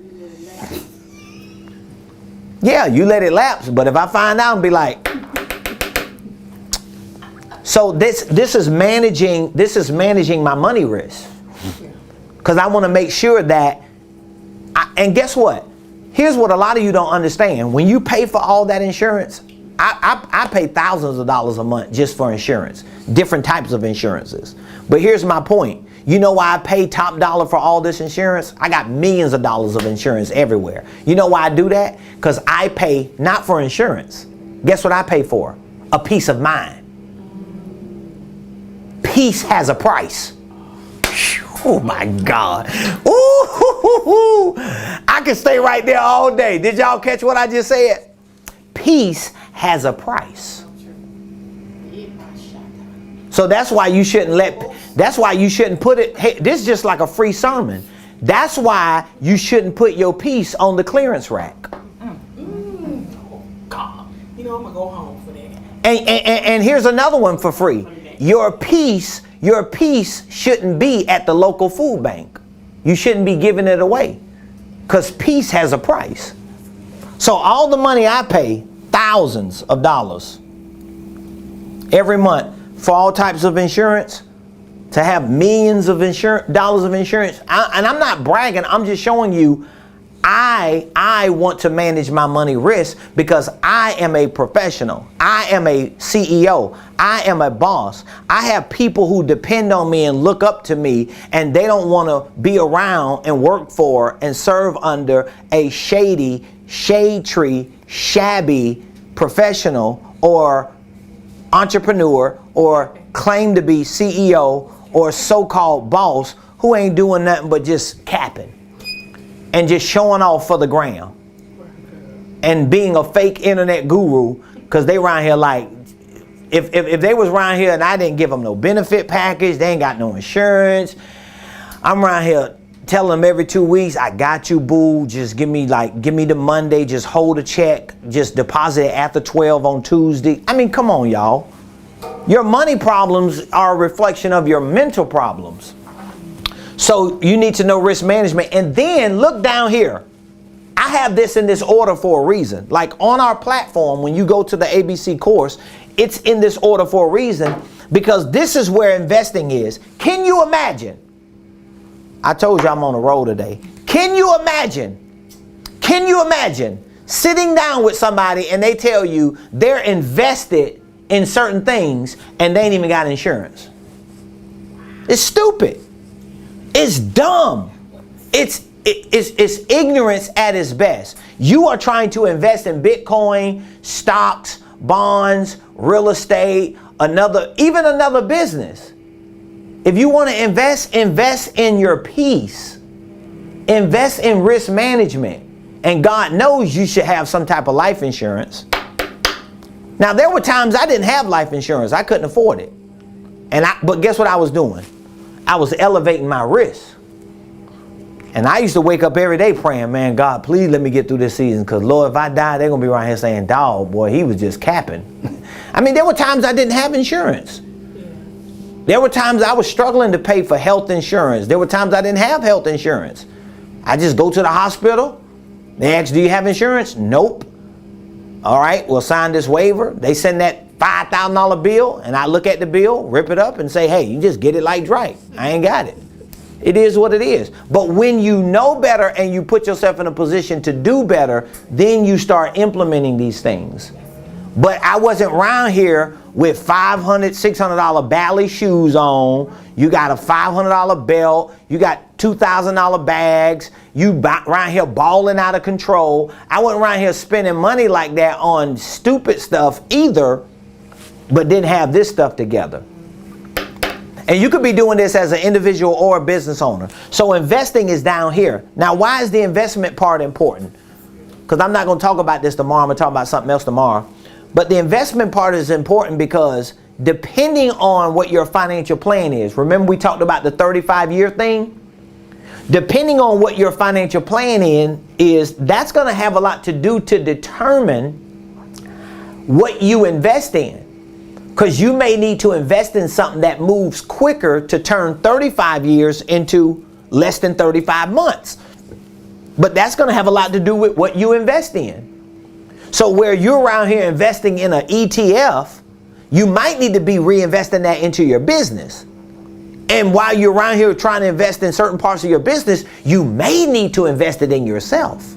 Yeah, you let it lapse, but if I find out and be like, so this is managing my money risk. Because I want to make sure that, and guess what? Here's what a lot of you don't understand. When you pay for all that insurance, I pay thousands of dollars a month just for insurance, different types of insurances. But here's my point. You know why I pay top dollar for all this insurance? I got millions of dollars of insurance everywhere. You know why I do that? Because I pay not for insurance. Guess what I pay for? A peace of mind. Peace has a price. Oh my God. Ooh, I can stay right there all day. Did y'all catch what I just said? Peace has a price. So that's why you shouldn't put it, hey, this is just like a free sermon. That's why you shouldn't put your peace on the clearance rack. Oh God. I'm gonna go home for that. And here's another one for free. Your peace shouldn't be at the local food bank. You shouldn't be giving it away. Because peace has a price. So all the money I pay, thousands of dollars every month for all types of insurance, to have millions of dollars of insurance. And I'm not bragging, I'm just showing you I want to manage my money risk because I am a professional. I am a CEO. I am a boss. I have people who depend on me and look up to me, and they don't want to be around and work for and serve under a shady, shade tree, shabby professional or entrepreneur or claim to be CEO or so-called boss who ain't doing nothing but just capping and just showing off for the gram and being a fake internet guru, because they around here like, if they was around here and I didn't give them no benefit package, they ain't got no insurance, I'm around here telling them every 2 weeks, I got you, boo, just give me the Monday, just hold a check, just deposit it after 12 on Tuesday. I mean, come on, y'all. Your money problems are a reflection of your mental problems. So you need to know risk management. And then look down here. I have this in this order for a reason. Like on our platform, when you go to the ABC course, it's in this order for a reason, because this is where investing is. Can you imagine? I told you I'm on the road today. Can you imagine sitting down with somebody and they tell you they're invested in certain things and they ain't even got insurance? It's stupid. It's dumb. It's ignorance at its best. You are trying to invest in Bitcoin, stocks, bonds, real estate, even another business. If you want to invest in your peace. Invest in risk management. And God knows you should have some type of life insurance. Now, there were times I didn't have life insurance. I couldn't afford it. But guess what I was doing? I was elevating my risk. And I used to wake up every day praying, man, God, please let me get through this season. Because, Lord, if I die, they're going to be around here saying, dog, boy, he was just capping. I mean, there were times I didn't have insurance. There were times I was struggling to pay for health insurance. There were times I didn't have health insurance. I just go to the hospital. They ask, do you have insurance? Nope. All right, we'll sign this waiver. They send that $5,000 bill, and I look at the bill, rip it up, and say, hey, you just get it like right. I ain't got it. It is what it is. But when you know better and you put yourself in a position to do better, then you start implementing these things. But I wasn't around here with $500, $600 Bally shoes on. You got a $500 belt. You got $2,000 bags. You around here balling out of control. I wasn't around here spending money like that on stupid stuff either, but didn't have this stuff together. And you could be doing this as an individual or a business owner. So investing is down here. Now, why is the investment part important? Because I'm not going to talk about this tomorrow. I'm going to talk about something else tomorrow. But the investment part is important because depending on what your financial plan is, remember we talked about the 35-year thing? Depending on what your financial plan is, that's going to have a lot to do to determine what you invest in. Because you may need to invest in something that moves quicker to turn 35 years into less than 35 months. But that's going to have a lot to do with what you invest in. So where you're around here investing in an ETF, you might need to be reinvesting that into your business. And while you're around here trying to invest in certain parts of your business, you may need to invest it in yourself.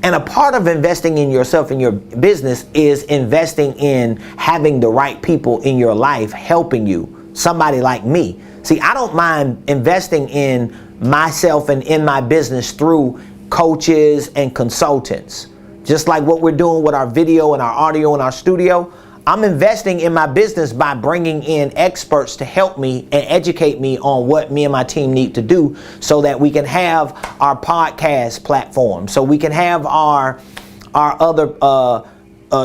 And a part of investing in yourself in your business is investing in having the right people in your life helping you. Somebody like me. See, I don't mind investing in myself and in my business through coaches and consultants. Just like what we're doing with our video and our audio in our studio, I'm investing in my business by bringing in experts to help me and educate me on what me and my team need to do so that we can have our podcast platform, so we can have our other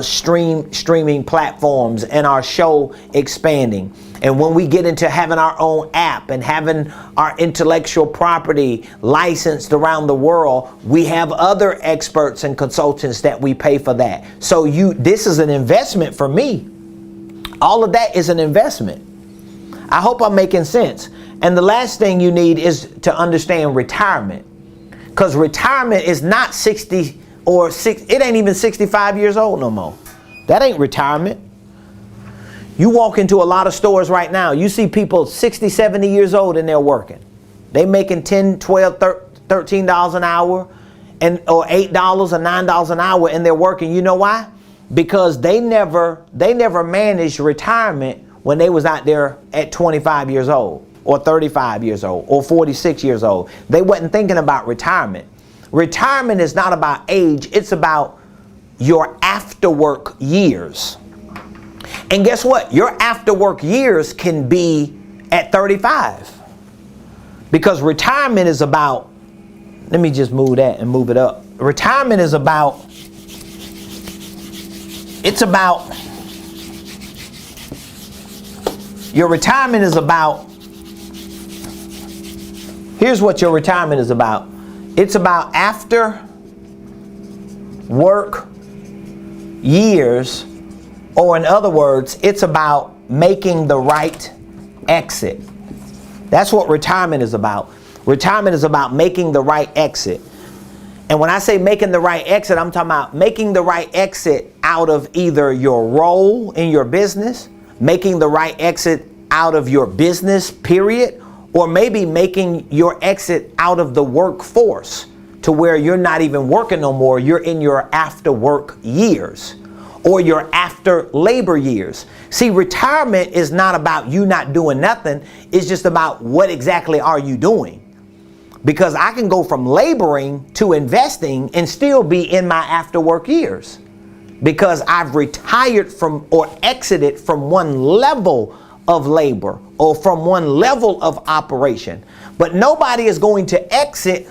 streaming platforms and our show expanding. And when we get into having our own app and having our intellectual property licensed around the world, we have other experts and consultants that we pay for that. So this is an investment for me. All of that is an investment. I hope I'm making sense. And the last thing you need is to understand retirement. Because retirement is not 60 or 6, it ain't even 65 years old no more. That ain't retirement. You walk into a lot of stores right now, you see people 60, 70 years old and they're working. They making $10, $12, $13 an hour or $8 or $9 an hour and they're working. You know why? Because they never managed retirement when they was out there at 25 years old or 35 years old or 46 years old. They wasn't thinking about retirement. Retirement is not about age, it's about your after work years. And guess what? Your after work years can be at 35. Because retirement is about, let me just move that and move it up. Retirement is about, your retirement is about, here's what your retirement is about. It's about after work years, or in other words, it's about making the right exit. That's what retirement is about. Retirement is about making the right exit. And when I say making the right exit, I'm talking about making the right exit out of either your role in your business, making the right exit out of your business, period, or maybe making your exit out of the workforce to where you're not even working no more, you're in your after work years. or your after labor years. See, retirement is not about you not doing nothing. It's just about what exactly are you doing. Because I can go from laboring to investing and still be in my after work years, because I've retired from or exited from one level of labor or from one level of operation. But nobody is going to exit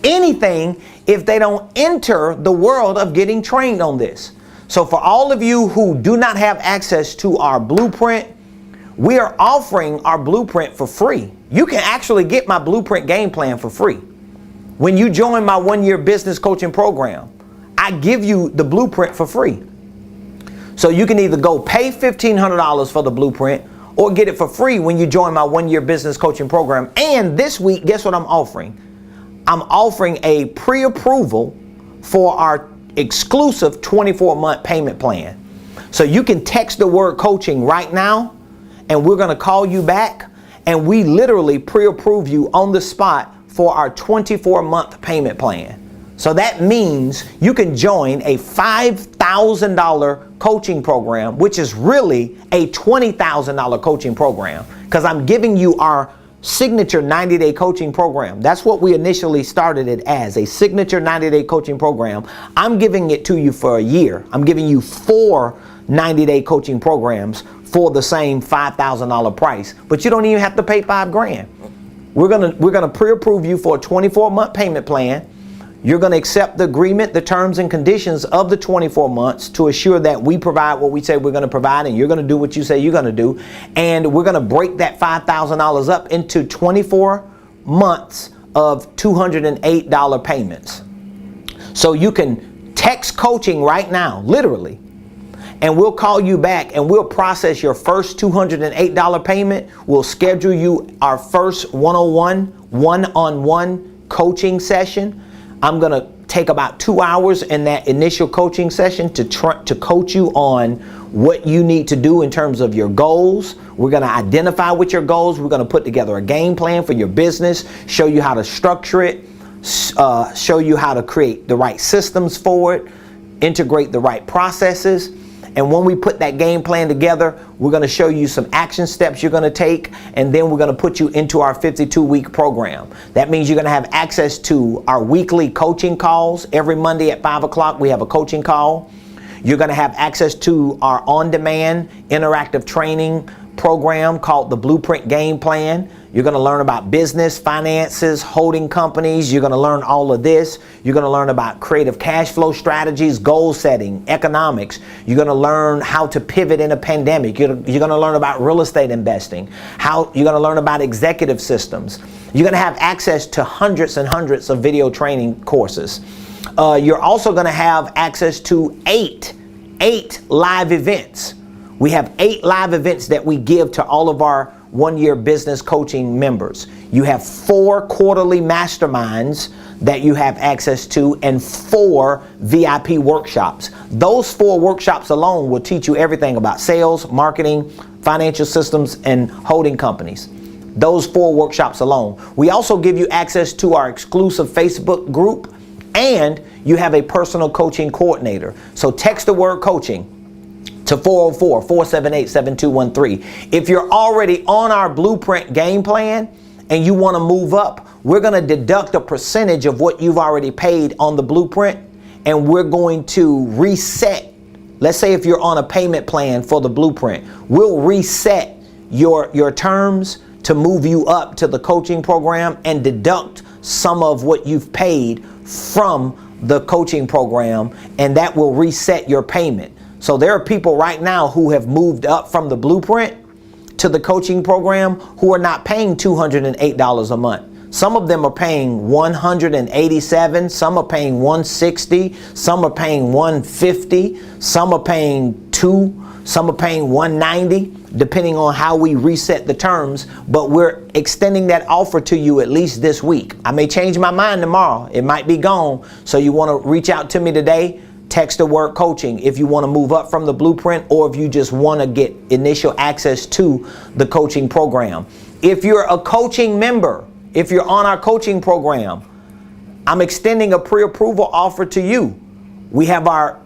anything if they don't enter the world of getting trained on this. So for all of you who do not have access to our blueprint, we are offering our blueprint for free. You can actually get my blueprint game plan for free. When you join my 1-year business coaching program, I give you the blueprint for free. So you can either go pay $1,500 for the blueprint or get it for free when you join my 1-year business coaching program. And this week, guess what I'm offering? I'm offering a pre-approval for our exclusive 24-month payment plan. So you can text the word coaching right now, and we're going to call you back, and we literally pre-approve you on the spot for our 24-month payment plan. So that means you can join a $5,000 coaching program, which is really a $20,000 coaching program, because I'm giving you our signature 90-day coaching program. That's what we initially started it as, a signature 90-day coaching program. I'm giving it to you for a year. I'm giving you 4 90-day coaching programs for the same $5,000 price, but you don't even have to pay $5,000. We're gonna pre-approve you for a 24-month payment plan. You're going to accept the agreement, the terms and conditions of the 24 months to assure that we provide what we say we're going to provide, and you're going to do what you say you're going to do. And we're going to break that $5,000 up into 24 months of $208 payments. So you can text coaching right now, literally, and we'll call you back and we'll process your first $208 payment. We'll schedule you our first one-on-one coaching session. I'm going to take about 2 hours in that initial coaching session to coach you on what you need to do in terms of your goals. We're going to identify with your goals. We're going to put together a game plan for your business, show you how to structure it, show you how to create the right systems for it, integrate the right processes. And when we put that game plan together, we're going to show you some action steps you're going to take, and then we're going to put you into our 52-week program. That means you're going to have access to our weekly coaching calls. Every Monday at 5 o'clock, we have a coaching call. You're going to have access to our on-demand interactive training program called the Blueprint Game Plan. You're going to learn about business, finances, holding companies. You're going to learn all of this. You're going to learn about creative cash flow strategies, goal setting, economics. You're going to learn how to pivot in a pandemic. You're going to learn about real estate investing. You're going to learn about executive systems. You're going to have access to hundreds and hundreds of video training courses. You're also going to have access to eight live events. We have 8 live events that we give to all of our 1-year business coaching members. You have 4 quarterly masterminds that you have access to and 4 VIP workshops. Those 4 workshops alone will teach you everything about sales, marketing, financial systems, and holding companies. Those 4 workshops alone. We also give you access to our exclusive Facebook group, and you have a personal coaching coordinator. So text the word coaching to 404-478-7213. If you're already on our blueprint game plan and you want to move up, we're going to deduct a percentage of what you've already paid on the blueprint, and we're going to reset. Let's say if you're on a payment plan for the blueprint, we'll reset your terms to move you up to the coaching program and deduct some of what you've paid from the coaching program, and that will reset your payment. So there are people right now who have moved up from the blueprint to the coaching program who are not paying $208 a month. Some of them are paying $187, some are paying $160, some are paying $150, some are paying $2, some are paying $190, depending on how we reset the terms. But we're extending that offer to you at least this week. I may change my mind tomorrow. It might be gone. So you want to reach out to me today. Text the word coaching if you want to move up from the blueprint, or if you just want to get initial access to the coaching program. If you're a coaching member, if you're on our coaching program, I'm extending a pre-approval offer to you. We have our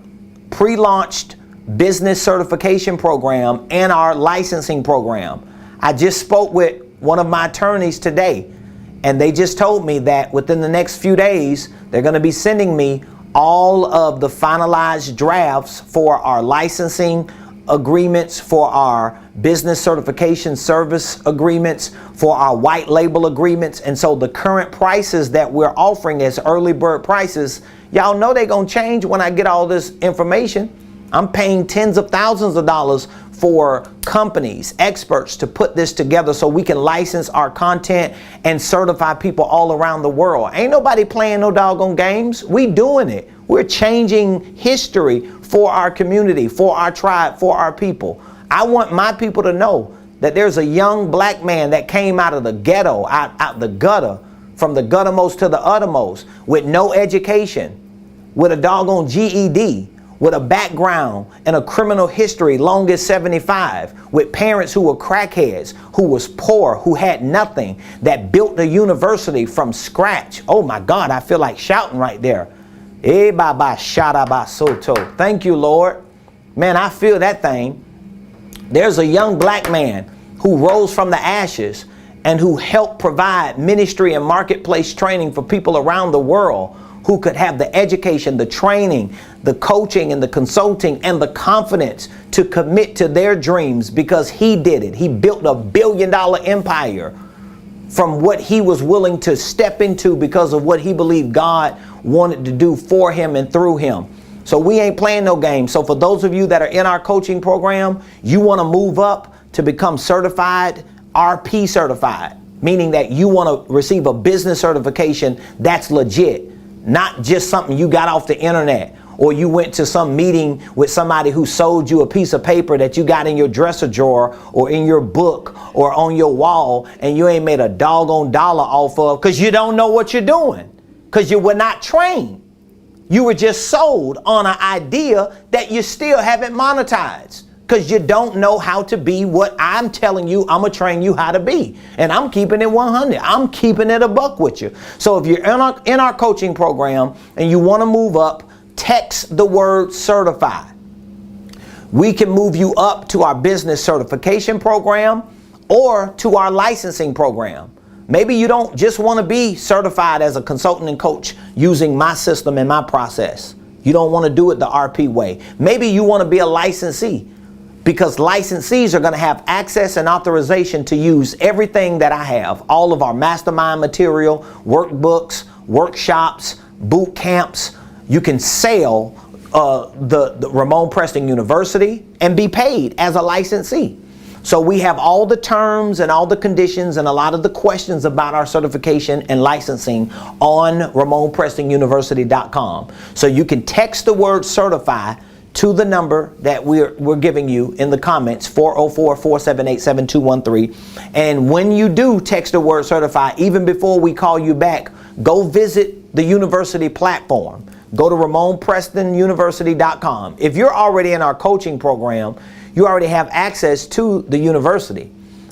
pre-launched business certification program and our licensing program. I just spoke with one of my attorneys today, and they just told me that within the next few days, they're going to be sending me all of the finalized drafts for our licensing agreements, for our business certification service agreements, for our white label agreements. And so the current prices that we're offering as early bird prices, y'all know they're going to change when I get all this information. I'm paying tens of thousands of dollars for companies, experts to put this together so we can license our content and certify people all around the world. Ain't nobody playing no doggone games. We doing it. We're changing history for our community, for our tribe, for our people. I want my people to know that there's a young black man that came out of the ghetto, out the gutter, from the guttermost to the uttermost, with no education, with a doggone GED, with a background and a criminal history long as 75, with parents who were crackheads, who was poor, who had nothing, that built a university from scratch. Oh my God, I feel like shouting right there. Eh, baba, shada, soto. Thank you, Lord. Man, I feel that thing. There's a young black man who rose from the ashes and who helped provide ministry and marketplace training for people around the world who could have the education, the training, the coaching, and the consulting, and the confidence to commit to their dreams because he did it. He built a $1 billion empire from what he was willing to step into because of what he believed God wanted to do for him and through him. So we ain't playing no games. So for those of you that are in our coaching program, you want to move up to become certified, RP certified, meaning that you want to receive a business certification that's legit. Not just something you got off the internet, or you went to some meeting with somebody who sold you a piece of paper that you got in your dresser drawer or in your book or on your wall, and you ain't made a doggone dollar off of because you don't know what you're doing, because you were not trained. You were just sold on an idea that you still haven't monetized because you don't know how to be what I'm telling you I'm going to train you how to be. And I'm keeping it 100. I'm keeping it a buck with you. So if you're in our coaching program and you want to move up, text the word certify. We can move you up to our business certification program or to our licensing program. Maybe you don't just want to be certified as a consultant and coach using my system and my process. You don't want to do it the RP way. Maybe you want to be a licensee, because licensees are going to have access and authorization to use everything that I have. All of our mastermind material, workbooks, workshops, boot camps. You can sell the Ramon Preston University and be paid as a licensee. So we have all the terms and all the conditions and a lot of the questions about our certification and licensing on RamonPrestonUniversity.com. So you can text the word certify to the number that we're giving you in the comments, 404-478-7213. And when you do text the word certify, even before we call you back, go visit the university platform. Go to RamonPrestonUniversity.com. If you're already in our coaching program, you already have access to the university.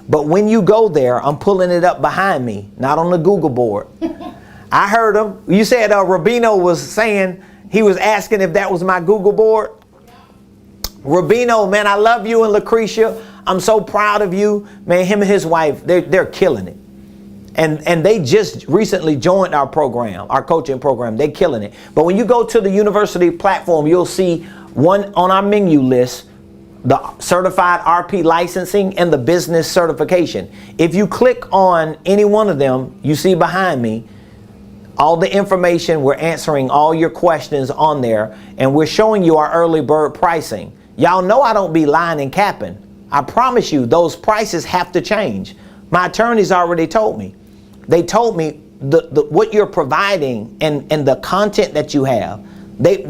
But when you go there, I'm pulling it up behind me, not on the Google board. I heard him. You said Rubino was saying, he was asking if that was my Google board. Rubino, man, I love you and Lucretia. I'm so proud of you. Man, him and his wife, they're killing it. And they just recently joined our program, our coaching program. They're killing it. But when you go to the university platform, you'll see one on our menu list, the certified RP licensing and the business certification. If you click on any one of them, you see behind me all the information. We're answering all your questions on there, and we're showing you our early bird pricing. Y'all know I don't be lying and capping. I promise you those prices have to change. My attorneys already told me. They told me what you're providing and the content that you have. They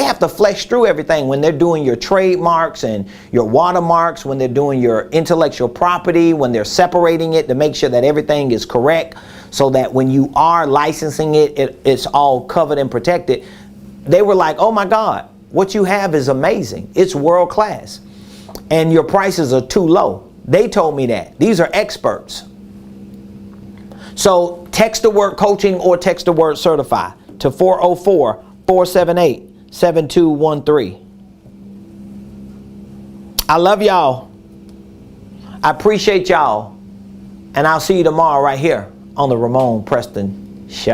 have to flesh through everything when they're doing your trademarks and your watermarks, when they're doing your intellectual property, when they're separating it to make sure that everything is correct, so that when you are licensing it's all covered and protected. They were like, oh my God, what you have is amazing. It's world class. And your prices are too low. They told me that. These are experts. So text the word coaching or text the word certify to 404-478-7213. I love y'all. I appreciate y'all. And I'll see you tomorrow right here on the Ramon Preston Show.